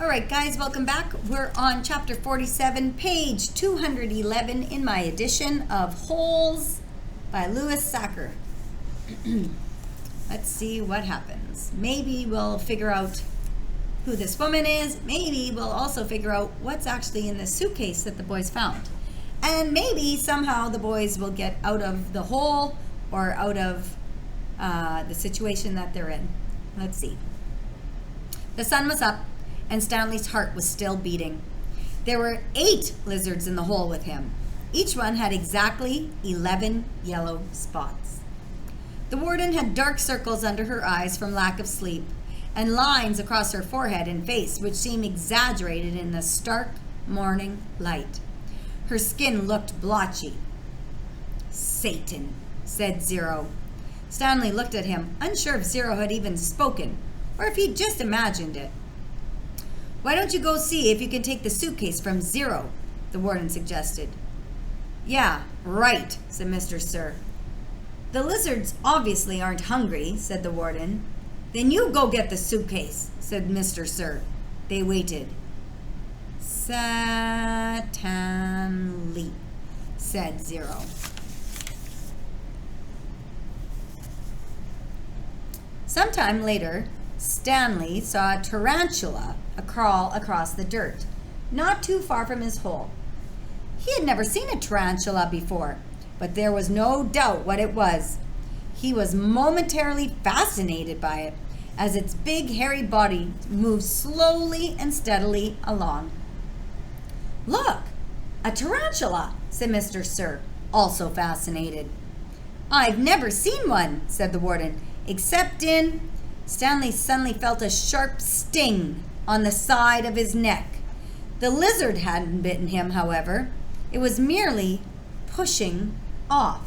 All right, guys, welcome back. We're on chapter 47, page 211 in my edition of Holes by Sachar. Let's see what happens. Maybe we'll figure out who this woman is. Maybe we'll also figure out what's actually in the suitcase that the boys found. And maybe somehow the boys will get out of the hole or out of the situation that they're in. Let's see. The sun was up, and Stanley's heart was still beating. There were 8 lizards in the hole with him. Each one had exactly 11 yellow spots. The warden had dark circles under her eyes from lack of sleep, and lines across her forehead and face which seemed exaggerated in the stark morning light. Her skin looked blotchy. "Satan," said Zero. Stanley looked at him, unsure if Zero had even spoken, or if he'd just imagined it. "Why don't you go see if you can take the suitcase from Zero?" the warden suggested. "Yeah, right," said Mr. Sir. "The lizards obviously aren't hungry," said the warden. "Then you go get the suitcase," said Mr. Sir. They waited. "Satanly," said Zero. Sometime later, Stanley saw a tarantula crawl across the dirt, not too far from his hole. He had never seen a tarantula before, but there was no doubt what it was. He was momentarily fascinated by it, as its big hairy body moved slowly and steadily along. "Look, a tarantula," said Mr. Sir, also fascinated. "I've never seen one," said the warden, "except in—" Stanley suddenly felt a sharp sting on the side of his neck. The lizard hadn't bitten him, however. It was merely pushing off.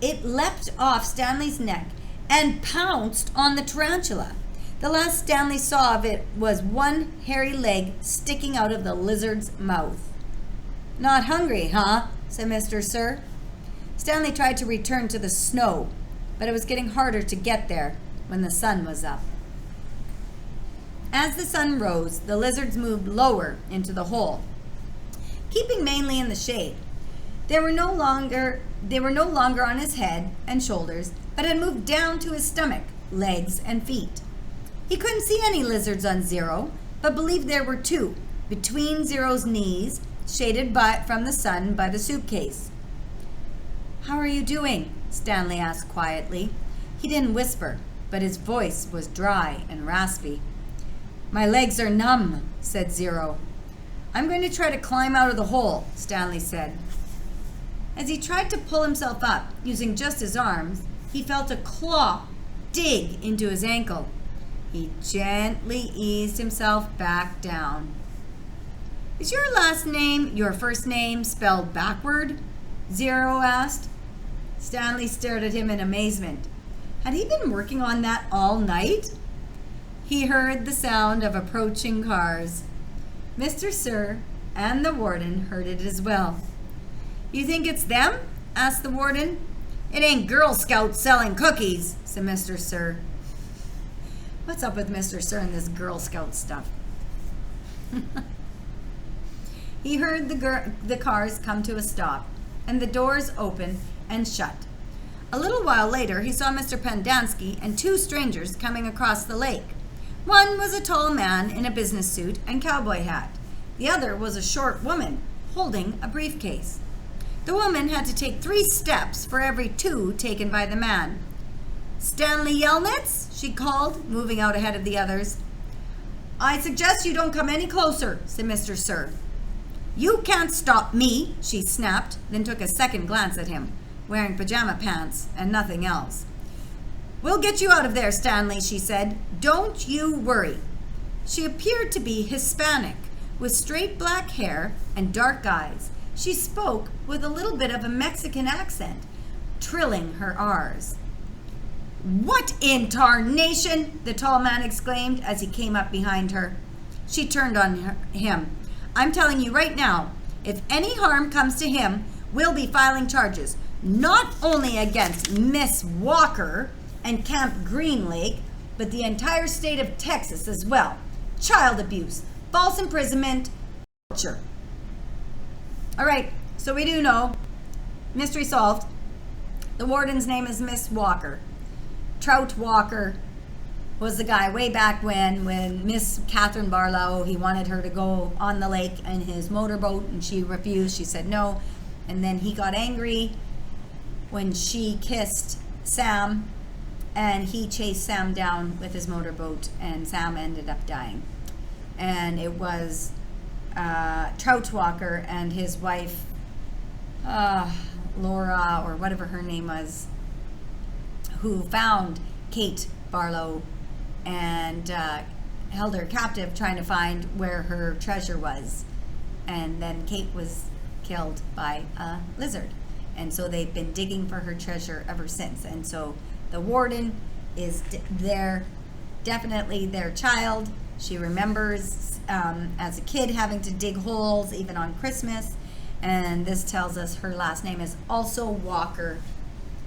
It leapt off Stanley's neck and pounced on the tarantula. The last Stanley saw of it was one hairy leg sticking out of the lizard's mouth. "Not hungry, huh?" said Mr. Sir. Stanley tried to return to the snow, but it was getting harder to get there when the sun was up. As the sun rose, the lizards moved lower into the hole, keeping mainly in the shade. They were no longer on his head and shoulders, but had moved down to his stomach, legs, and feet. He couldn't see any lizards on Zero, but believed there were 2, between Zero's knees, shaded from the sun by the suitcase. "How are you doing?" Stanley asked quietly. He didn't whisper, but his voice was dry and raspy. "My legs are numb," said Zero. "I'm going to try to climb out of the hole," Stanley said. As he tried to pull himself up, using just his arms, he felt a claw dig into his ankle. He gently eased himself back down. "Is your last name your first name spelled backward?" Zero asked. Stanley stared at him in amazement. Had he been working on that all night? He heard the sound of approaching cars. Mr. Sir and the warden heard it as well. "You think it's them?" asked the warden. "It ain't Girl Scouts selling cookies," said Mr. Sir. What's up with Mr. Sir and this Girl Scout stuff? He heard the cars come to a stop, and the doors open and shut. A little while later, he saw Mr. Pendanski and 2 strangers coming across the lake. One was a tall man in a business suit and cowboy hat. The other was a short woman holding a briefcase. The woman had to take 3 steps for every 2 taken by the man. "Stanley Yelnats," she called, moving out ahead of the others. "I suggest you don't come any closer," said Mr. Sir. "You can't stop me," she snapped, then took a second glance at him, wearing pajama pants and nothing else. "We'll get you out of there, Stanley," she said. "Don't you worry." She appeared to be Hispanic, with straight black hair and dark eyes. She spoke with a little bit of a Mexican accent, trilling her R's. "What in tarnation?" the tall man exclaimed as he came up behind her. She turned on him. "I'm telling you right now, if any harm comes to him, we'll be filing charges, not only against Miss Walker and Camp Green Lake, but the entire state of Texas as well. child abuse, false imprisonment, torture. All right, so we do know, mystery solved. The warden's name is Miss Walker. Trout Walker was the guy way back when Miss Catherine Barlow, he wanted her to go on the lake in his motorboat and she refused. She said no. And then he got angry when she kissed Sam, and he chased Sam down with his motorboat, and Sam ended up dying. And it was Trout Walker and his wife, Laura, or whatever her name was, who found Kate Barlow and held her captive, trying to find where her treasure was. And then Kate was killed by a lizard. And so they've been digging for her treasure ever since. And so the warden is definitely their child. She remembers as a kid having to dig holes even on Christmas. And this tells us her last name is also Walker,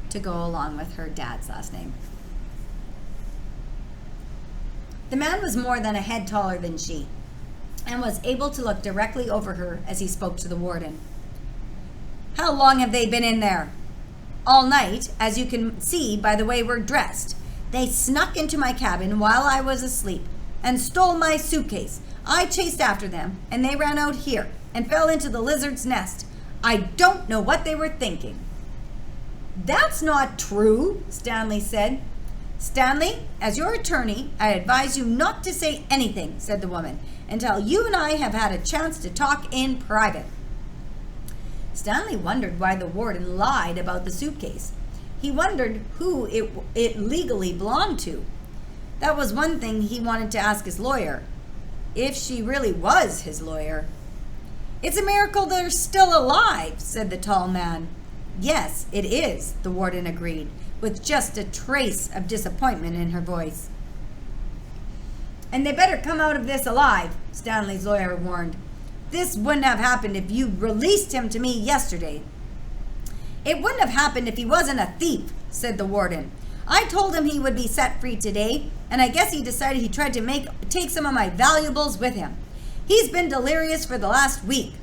to go along with her dad's last name. The man was more than a head taller than she, and was able to look directly over her as he spoke to the warden. How long have they been in there? All night, as you can see by the way we're dressed. They snuck into my cabin while I was asleep and stole my suitcase. I chased after them, and they ran out here and fell into the lizard's nest. I don't know what they were thinking. That's not true, Stanley said. Stanley, as your attorney, I advise you not to say anything, said the woman, until you and I have had a chance to talk in private. Stanley wondered why the warden lied about the suitcase. He wondered who it legally belonged to. That was one thing he wanted to ask his lawyer, if she really was his lawyer. It's a miracle they're still alive, said the tall man. Yes, it is, the warden agreed, with just a trace of disappointment in her voice. And they better come out of this alive, Stanley's lawyer warned. This wouldn't have happened if you released him to me yesterday. It wouldn't have happened if he wasn't a thief, said the warden. I told him he would be set free today, and I guess he decided he tried to take some of my valuables with him. He's been delirious for the last week.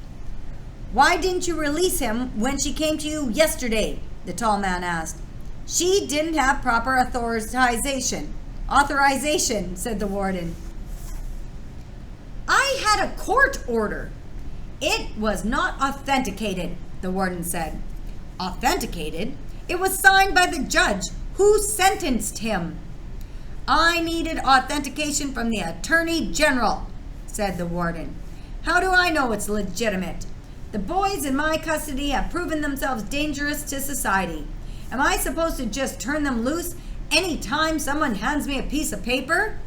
Why didn't you release him when she came to you yesterday? The tall man asked. She didn't have proper authorization, said the warden. I had a court order. It was not authenticated, the warden said. Authenticated? It was signed by the judge who sentenced him. I needed authentication from the Attorney General, said the warden. How do I know it's legitimate? The boys in my custody have proven themselves dangerous to society. Am I supposed to just turn them loose any time someone hands me a piece of paper?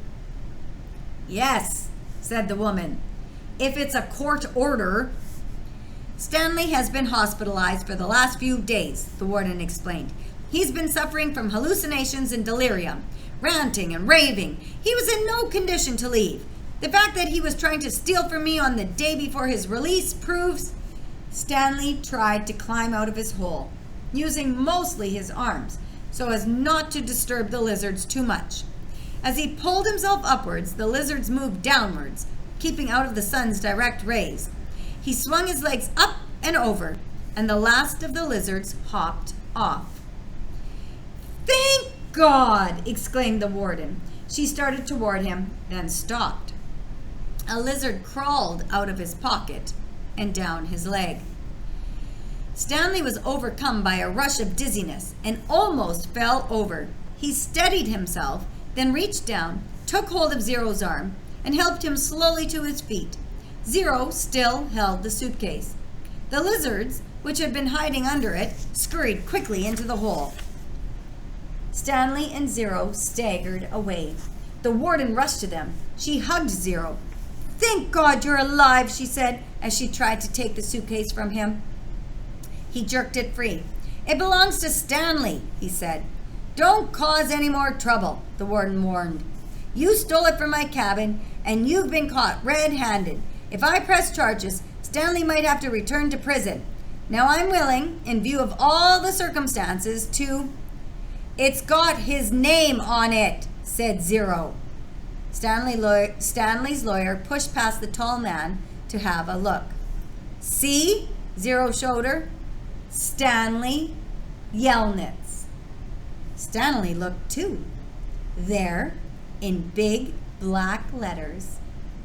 Yes, said the woman, if it's a court order. Stanley has been hospitalized for the last few days, the warden explained. He's been suffering from hallucinations and delirium, ranting and raving. He was in no condition to leave. The fact that he was trying to steal from me on the day before his release proves. Stanley tried to climb out of his hole, using mostly his arms, so as not to disturb the lizards too much. As he pulled himself upwards, the lizards moved downwards, keeping out of the sun's direct rays. He swung his legs up and over, and the last of the lizards hopped off. Thank God! Exclaimed the warden. She started toward him, then stopped. A lizard crawled out of his pocket and down his leg. Stanley was overcome by a rush of dizziness and almost fell over. He steadied himself, then reached down, took hold of Zero's arm, and helped him slowly to his feet. Zero still held the suitcase. The lizards, which had been hiding under it, scurried quickly into the hole. Stanley and Zero staggered away. The warden rushed to them. She hugged Zero. Thank God you're alive, she said, as she tried to take the suitcase from him. He jerked it free. It belongs to Stanley, he said. Don't cause any more trouble, the warden warned. You stole it from my cabin, and you've been caught red-handed. If I press charges, Stanley might have to return to prison. Now I'm willing, in view of all the circumstances, to... It's got his name on it, said Zero. Stanley's lawyer pushed past the tall man to have a look. See? Zero shoulder. Stanley Yelnats. Stanley looked too. There, in big black letters,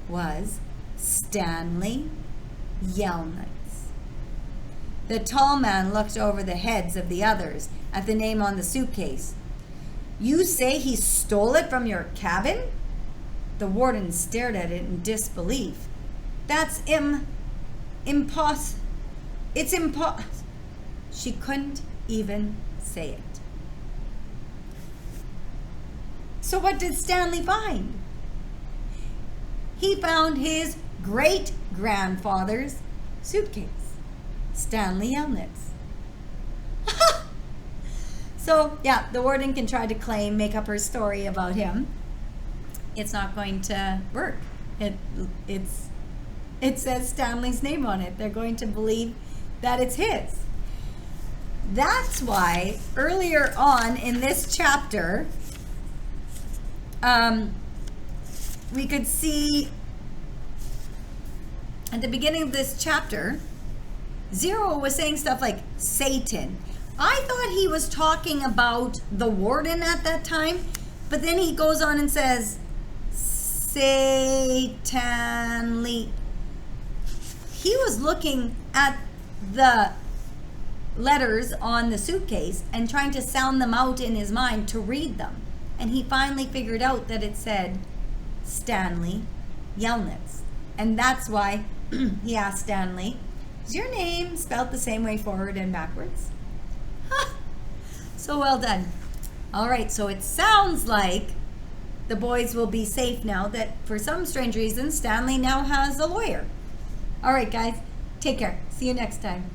was Stanley Yelnats. The tall man looked over the heads of the others at the name on the suitcase. You say he stole it from your cabin? The warden stared at it in disbelief. That's It's She couldn't even say it. So what did Stanley find? He found his great-grandfather's suitcase. Stanley Yelnats. So, yeah, the warden can try to make up her story about him. It's not going to work. It says Stanley's name on it. They're going to believe that it's his. That's why earlier on in this chapter, we could see at the beginning of this chapter, Zero was saying stuff like Satan. I thought he was talking about the warden at that time, but then he goes on and says Satanly. He was looking at the letters on the suitcase and trying to sound them out in his mind to read them. And he finally figured out that it said Stanley Yelnats. And that's why he asked Stanley, is your name spelled the same way forward and backwards? So well done. All right, so it sounds like the boys will be safe now that for some strange reason, Stanley now has a lawyer. All right, guys, take care. See you next time.